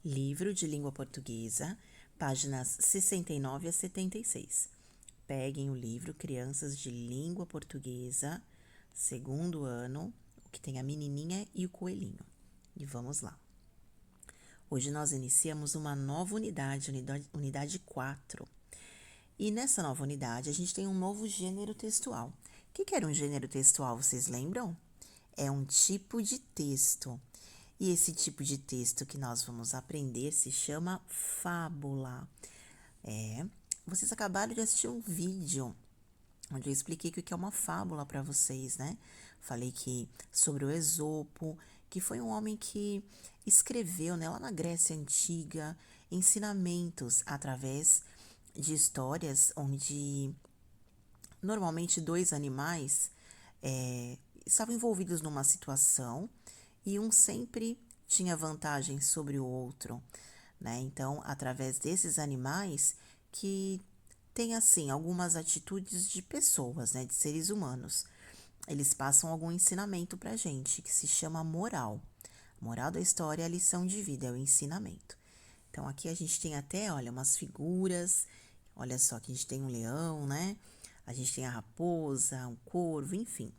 Livro de Língua Portuguesa, páginas 69 a 76. Peguem o livro Crianças de Língua Portuguesa, segundo ano, o que tem a menininha e o coelhinho. E vamos lá. Hoje nós iniciamos uma nova unidade 4. E nessa nova unidade a gente tem um novo gênero textual. O que era um gênero textual, vocês lembram? É um tipo de texto. E esse tipo de texto que nós vamos aprender se chama fábula. Vocês acabaram de assistir um vídeo onde eu expliquei o que é uma fábula para vocês, né? Falei que sobre o Esopo, que foi um homem que escreveu, né, lá na Grécia Antiga, ensinamentos através de histórias onde normalmente dois animais estavam envolvidos numa situação e um sempre tinha vantagem sobre o outro, né? Então, através desses animais que tem, assim, algumas atitudes de pessoas, né, de seres humanos, eles passam algum ensinamento pra gente, que se chama moral. A moral da história é a lição de vida, é o ensinamento. Então, aqui a gente tem até, olha, umas figuras, olha só, que a gente tem um leão, né? A gente tem a raposa, um corvo, enfim.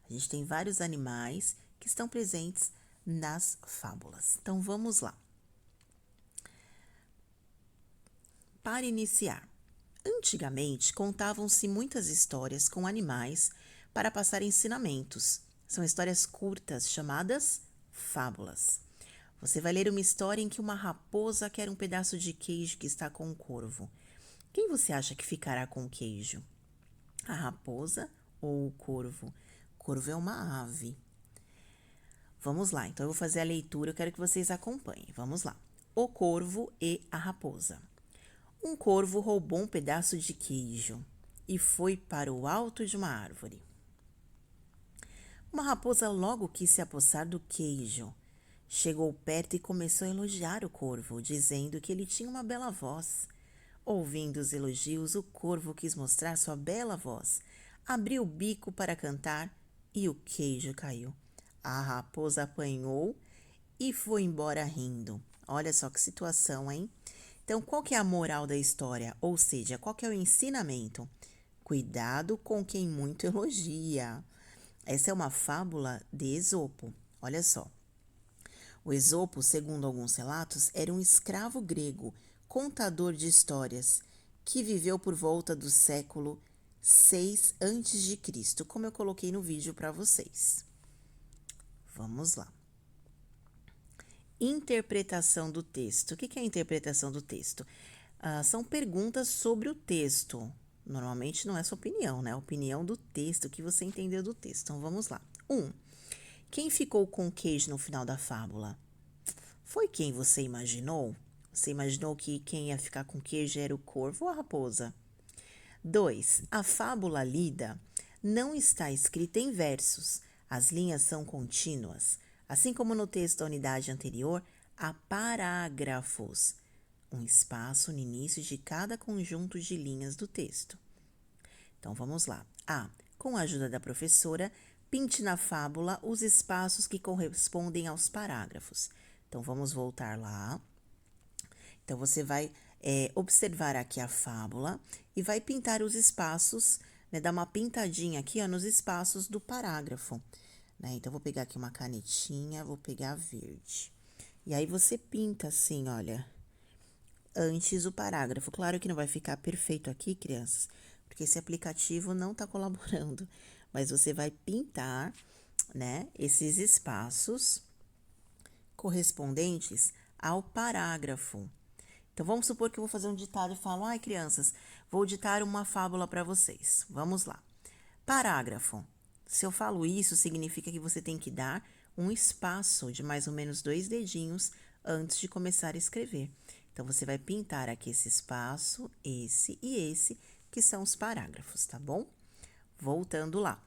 A gente tem vários animais que estão presentes nas fábulas. Então, vamos lá. Para iniciar, antigamente contavam-se muitas histórias com animais para passar ensinamentos. São histórias curtas chamadas fábulas. Você vai ler uma história em que uma raposa quer um pedaço de queijo que está com um corvo. Quem você acha que ficará com o queijo? A raposa ou o corvo? O corvo é uma ave. Vamos lá, então eu vou fazer a leitura, eu quero que vocês acompanhem. Vamos lá. O corvo e a raposa. Um corvo roubou um pedaço de queijo e foi para o alto de uma árvore. Uma raposa logo quis se apossar do queijo. Chegou perto e começou a elogiar o corvo, dizendo que ele tinha uma bela voz. Ouvindo os elogios, o corvo quis mostrar sua bela voz. Abriu o bico para cantar e o queijo caiu. A raposa apanhou e foi embora rindo. Olha só que situação, hein? Então, qual que é a moral da história? Ou seja, qual que é o ensinamento? Cuidado com quem muito elogia. Essa é uma fábula de Esopo. Olha só. O Esopo, segundo alguns relatos, era um escravo grego, contador de histórias, que viveu por volta do século 6 a.C., como eu coloquei no vídeo para vocês. Vamos lá. Interpretação do texto. O que é a interpretação do texto? São perguntas sobre o texto. Normalmente não é sua opinião, né? A opinião do texto, o que você entendeu do texto. Então vamos lá. 1. Quem ficou com o queijo no final da fábula? Foi quem você imaginou? Você imaginou que quem ia ficar com queijo era o corvo ou a raposa? 2. A fábula lida não está escrita em versos. As linhas são contínuas. Assim como no texto da unidade anterior, há parágrafos, um espaço no início de cada conjunto de linhas do texto. Então vamos lá. A. Com a ajuda da professora, pinte na fábula os espaços que correspondem aos parágrafos. Então vamos voltar lá. Então você vai observar aqui a fábula e vai pintar os espaços, né, dar uma pintadinha aqui, ó, nos espaços do parágrafo. Né? Então, vou pegar aqui uma canetinha, vou pegar verde. E aí, você pinta assim, olha, antes o parágrafo. Claro que não vai ficar perfeito aqui, crianças, porque esse aplicativo não está colaborando. Mas você vai pintar, né, esses espaços correspondentes ao parágrafo. Então, vamos supor que eu vou fazer um ditado e falo, ai, crianças, vou ditar uma fábula para vocês. Vamos lá. Parágrafo. Se eu falo isso, significa que você tem que dar um espaço de mais ou menos 2 dedinhos antes de começar a escrever. Então, você vai pintar aqui esse espaço, esse e esse, que são os parágrafos, tá bom? Voltando lá.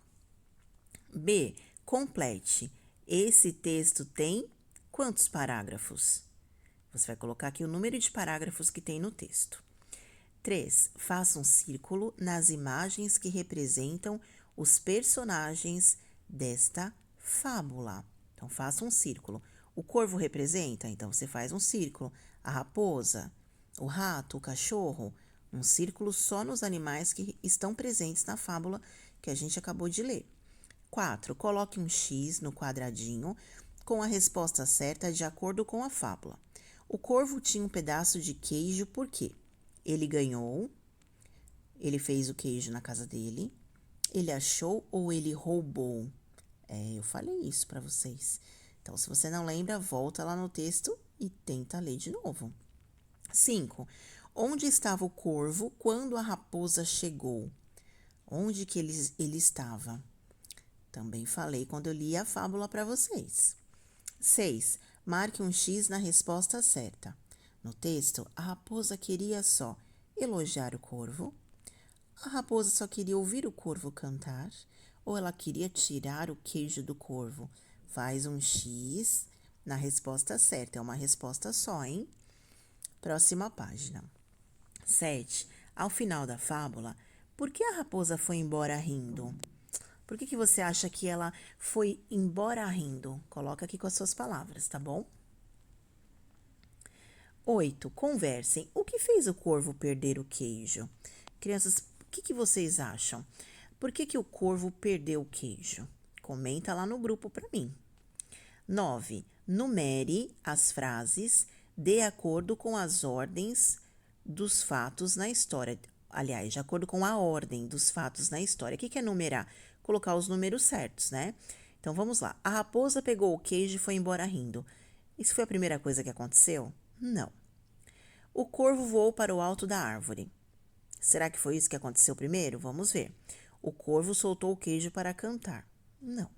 B. Complete. Esse texto tem quantos parágrafos? Você vai colocar aqui o número de parágrafos que tem no texto. 3. Faça um círculo nas imagens que representam os personagens desta fábula. Então, faça um círculo. O corvo representa? Então, você faz um círculo. A raposa, o rato, o cachorro, um círculo só nos animais que estão presentes na fábula que a gente acabou de ler. 4. Coloque um X no quadradinho com a resposta certa de acordo com a fábula. O corvo tinha um pedaço de queijo por quê? Ele ganhou, ele fez o queijo na casa dele, ele achou ou ele roubou? Eu falei isso para vocês. Então, se você não lembra, volta lá no texto e tenta ler de novo. 5. Onde estava o corvo quando a raposa chegou? Onde que ele estava? Também falei quando eu li a fábula para vocês. 6. Marque um X na resposta certa. No texto, a raposa queria só elogiar o corvo, a raposa só queria ouvir o corvo cantar, ou ela queria tirar o queijo do corvo. Faz um X na resposta certa. É uma resposta só, hein? Próxima página. 7. Ao final da fábula, por que a raposa foi embora rindo? Por que você acha que ela foi embora rindo? Coloca aqui com as suas palavras, tá bom? 8. Conversem. O que fez o corvo perder o queijo? Crianças, o que vocês acham? Por que o corvo perdeu o queijo? Comenta lá no grupo para mim. 9. Numere as frases de acordo com as ordens dos fatos na história. Aliás, de acordo com a ordem dos fatos na história. O que é numerar? Colocar os números certos, né? Então, vamos lá. A raposa pegou o queijo e foi embora rindo. Isso foi a primeira coisa que aconteceu? Não. O corvo voou para o alto da árvore. Será que foi isso que aconteceu primeiro? Vamos ver. O corvo soltou o queijo para cantar. Não.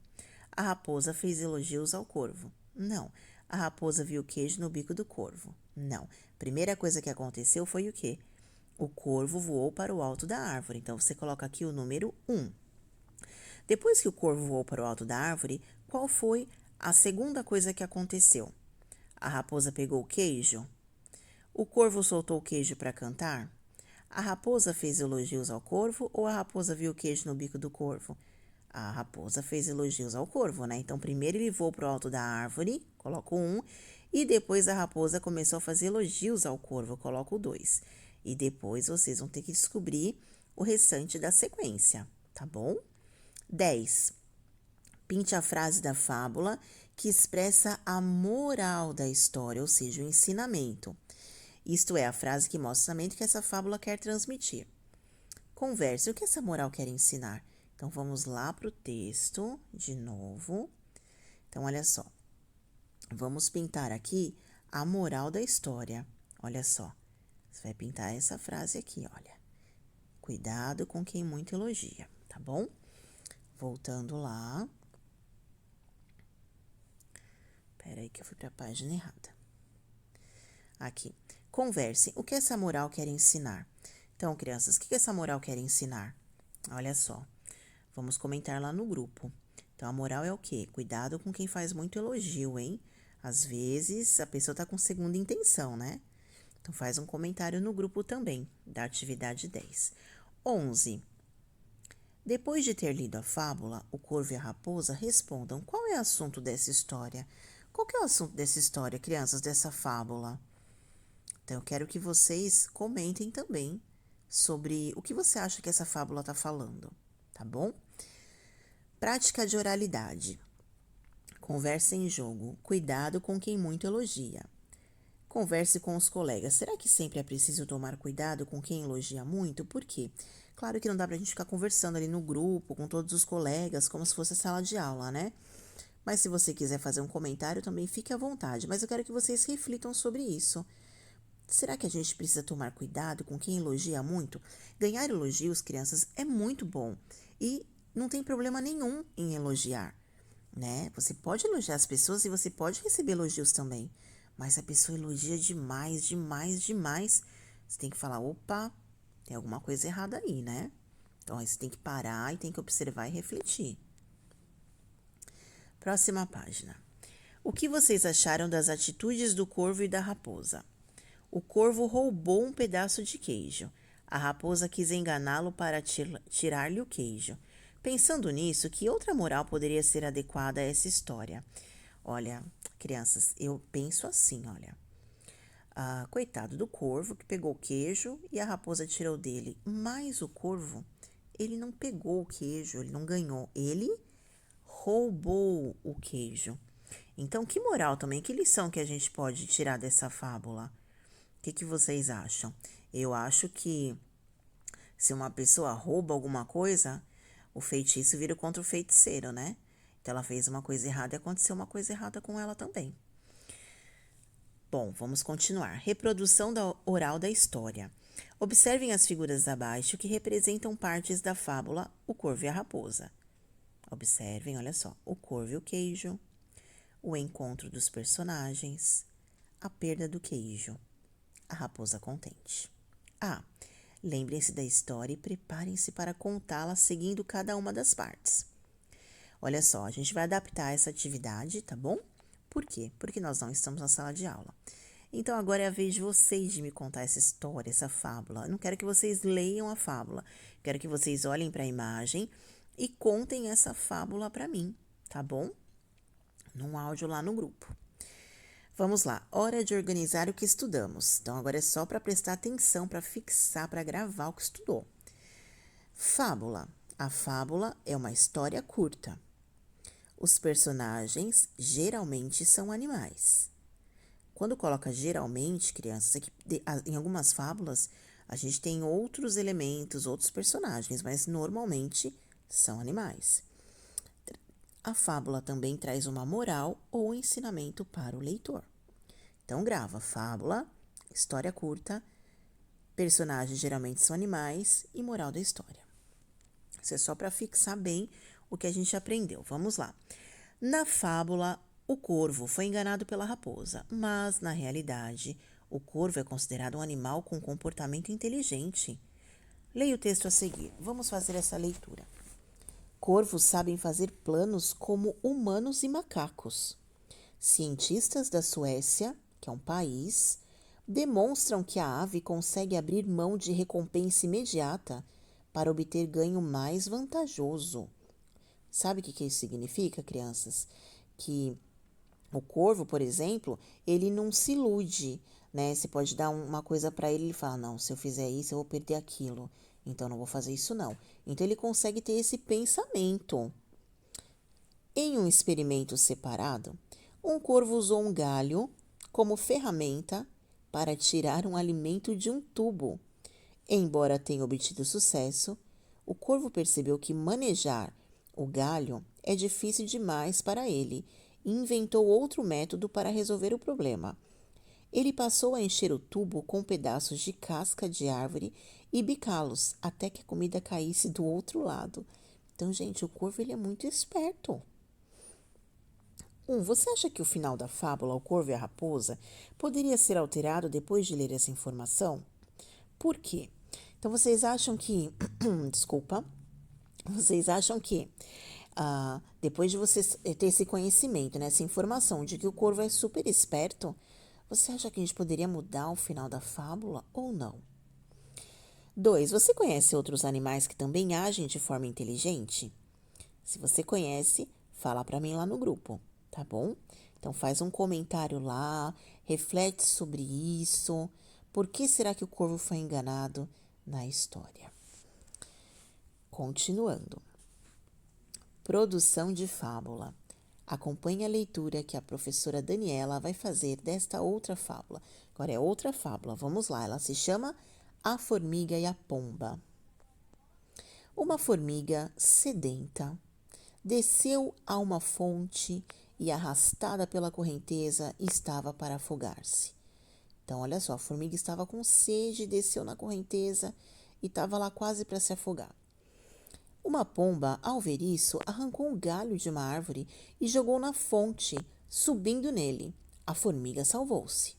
A raposa fez elogios ao corvo. Não. A raposa viu o queijo no bico do corvo. Não. Primeira coisa que aconteceu foi o quê? O corvo voou para o alto da árvore. Então, você coloca aqui o número 1. Depois que o corvo voou para o alto da árvore, qual foi a segunda coisa que aconteceu? A raposa pegou o queijo? O corvo soltou o queijo para cantar? A raposa fez elogios ao corvo ou a raposa viu o queijo no bico do corvo? A raposa fez elogios ao corvo, né? Então, primeiro ele voou para o alto da árvore, coloco 1, e depois a raposa começou a fazer elogios ao corvo, coloco 2. E depois vocês vão ter que descobrir o restante da sequência, tá bom? 10. Pinte a frase da fábula que expressa a moral da história, ou seja, o ensinamento. Isto é, a frase que mostra o ensinamento que essa fábula quer transmitir. Converse, o que essa moral quer ensinar? Então, vamos lá para o texto, de novo. Então, olha só. Vamos pintar aqui a moral da história. Olha só. Você vai pintar essa frase aqui, olha. Cuidado com quem muito elogia, tá bom? Voltando lá. Peraí que eu fui para a página errada. Aqui. Converse. O que essa moral quer ensinar? Então, crianças, o que essa moral quer ensinar? Olha só. Vamos comentar lá no grupo. Então, a moral é o quê? Cuidado com quem faz muito elogio, hein? Às vezes, a pessoa tá com segunda intenção, né? Então, faz um comentário no grupo também, da atividade 10. 11. Depois de ter lido a fábula, o corvo e a raposa respondam qual é o assunto dessa história. Qual que é o assunto dessa história, crianças, dessa fábula? Então, eu quero que vocês comentem também sobre o que você acha que essa fábula está falando, tá bom? Prática de oralidade. Conversa em jogo. Cuidado com quem muito elogia. Converse com os colegas. Será que sempre é preciso tomar cuidado com quem elogia muito? Por quê? Claro que não dá pra gente ficar conversando ali no grupo, com todos os colegas, como se fosse sala de aula, né? Mas se você quiser fazer um comentário, também fique à vontade. Mas eu quero que vocês reflitam sobre isso. Será que a gente precisa tomar cuidado com quem elogia muito? Ganhar elogios, crianças, é muito bom. E não tem problema nenhum em elogiar, né? Você pode elogiar as pessoas e você pode receber elogios também. Mas a pessoa elogia demais, demais, demais. Você tem que falar, opa, tem alguma coisa errada aí, né? Então, aí você tem que parar e tem que observar e refletir. Próxima página. O que vocês acharam das atitudes do corvo e da raposa? O corvo roubou um pedaço de queijo. A raposa quis enganá-lo para tirar-lhe o queijo. Pensando nisso, que outra moral poderia ser adequada a essa história? Olha, Crianças, eu penso assim, olha. Coitado do corvo que pegou o queijo e a raposa tirou dele. Mas o corvo, ele não pegou o queijo, ele não ganhou. Ele roubou o queijo. Então, que moral também, que lição que a gente pode tirar dessa fábula? O que vocês acham? Eu acho que se uma pessoa rouba alguma coisa, o feitiço vira contra o feiticeiro, né? Então, ela fez uma coisa errada e aconteceu uma coisa errada com ela também. Bom, vamos continuar. Reprodução oral da história. Observem as figuras abaixo que representam partes da fábula O Corvo e a Raposa. Observem, olha só, o corvo e o queijo, o encontro dos personagens, a perda do queijo, a raposa contente. Lembrem-se da história e preparem-se para contá-la seguindo cada uma das partes. Olha só, a gente vai adaptar essa atividade, tá bom? Por quê? Porque nós não estamos na sala de aula. Então, agora é a vez de vocês de me contar essa história, essa fábula. Eu não quero que vocês leiam a fábula. Quero que vocês olhem para a imagem e contem essa fábula para mim, tá bom? Num áudio lá no grupo. Vamos lá, hora de organizar o que estudamos. Então, agora é só para prestar atenção, para fixar, para gravar o que estudou. Fábula. A fábula é uma história curta. Os personagens geralmente são animais. Quando coloca geralmente, crianças, aqui, em algumas fábulas, a gente tem outros elementos, outros personagens, mas normalmente são animais. A fábula também traz uma moral ou ensinamento para o leitor. Então, grava fábula, história curta, personagens geralmente são animais e moral da história. Isso é só para fixar bem o que a gente aprendeu. Vamos lá. Na fábula, o corvo foi enganado pela raposa, mas, na realidade, o corvo é considerado um animal com comportamento inteligente. Leia o texto a seguir. Vamos fazer essa leitura. Corvos sabem fazer planos como humanos e macacos. Cientistas da Suécia, que é um país, demonstram que a ave consegue abrir mão de recompensa imediata para obter ganho mais vantajoso. Sabe o que isso significa, crianças? Que o corvo, por exemplo, ele não se ilude, né? Você pode dar uma coisa para ele e ele fala, não, se eu fizer isso, eu vou perder aquilo. Então, não vou fazer isso, não. Então, ele consegue ter esse pensamento. Em um experimento separado, um corvo usou um galho como ferramenta para tirar um alimento de um tubo. Embora tenha obtido sucesso, o corvo percebeu que manejar o galho é difícil demais para ele e inventou outro método para resolver o problema. Ele passou a encher o tubo com pedaços de casca de árvore e bicá-los até que a comida caísse do outro lado. Então, gente, o corvo ele é muito esperto. Você acha que o final da fábula O Corvo e a Raposa poderia ser alterado depois de ler essa informação? Por quê? Então, vocês acham que... Desculpa. Vocês acham que depois de você ter esse conhecimento, né, essa informação de que o corvo é super esperto, você acha que a gente poderia mudar o final da fábula ou não? 2. Você conhece outros animais que também agem de forma inteligente? Se você conhece, fala para mim lá no grupo, tá bom? Então faz um comentário lá, reflete sobre isso. Por que será que o corvo foi enganado na história? Continuando. Produção de fábula. Acompanhe a leitura que a professora Daniela vai fazer desta outra fábula. Agora é outra fábula, vamos lá. Ela se chama A Formiga e a Pomba. Uma formiga sedenta desceu a uma fonte e, arrastada pela correnteza, estava para afogar-se. Então, olha só, a formiga estava com sede, desceu na correnteza e estava lá quase para se afogar. Uma pomba, ao ver isso, arrancou um galho de uma árvore e jogou na fonte, subindo nele. A formiga salvou-se.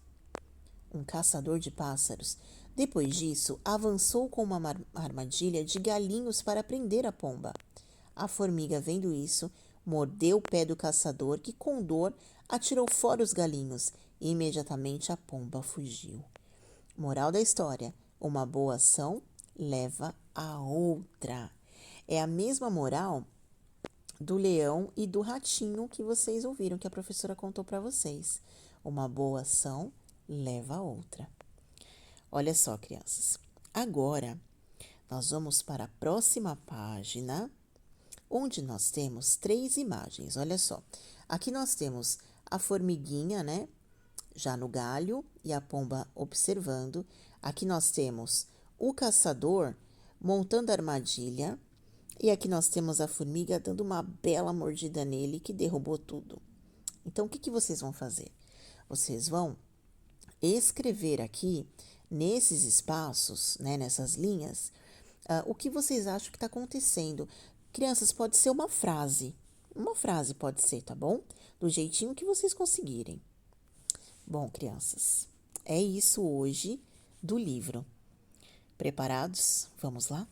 Um caçador de pássaros, depois disso, avançou com uma armadilha de galinhos para prender a pomba. A formiga, vendo isso, mordeu o pé do caçador, que, com dor, atirou fora os galinhos e imediatamente a pomba fugiu. Moral da história: uma boa ação leva a outra. É a mesma moral do leão e do ratinho que vocês ouviram, que a professora contou para vocês. Uma boa ação leva a outra. Olha só, crianças. Agora, nós vamos para a próxima página, onde nós temos 3 imagens. Olha só. Aqui nós temos a formiguinha, né? Já no galho e a pomba observando. Aqui nós temos o caçador montando a armadilha. E aqui nós temos a formiga dando uma bela mordida nele que derrubou tudo. Então, o que vocês vão fazer? Vocês vão escrever aqui, nesses espaços, né, nessas linhas, o que vocês acham que está acontecendo. Crianças, pode ser uma frase. Uma frase pode ser, tá bom? Do jeitinho que vocês conseguirem. Bom, crianças, é isso hoje do livro. Preparados? Vamos lá?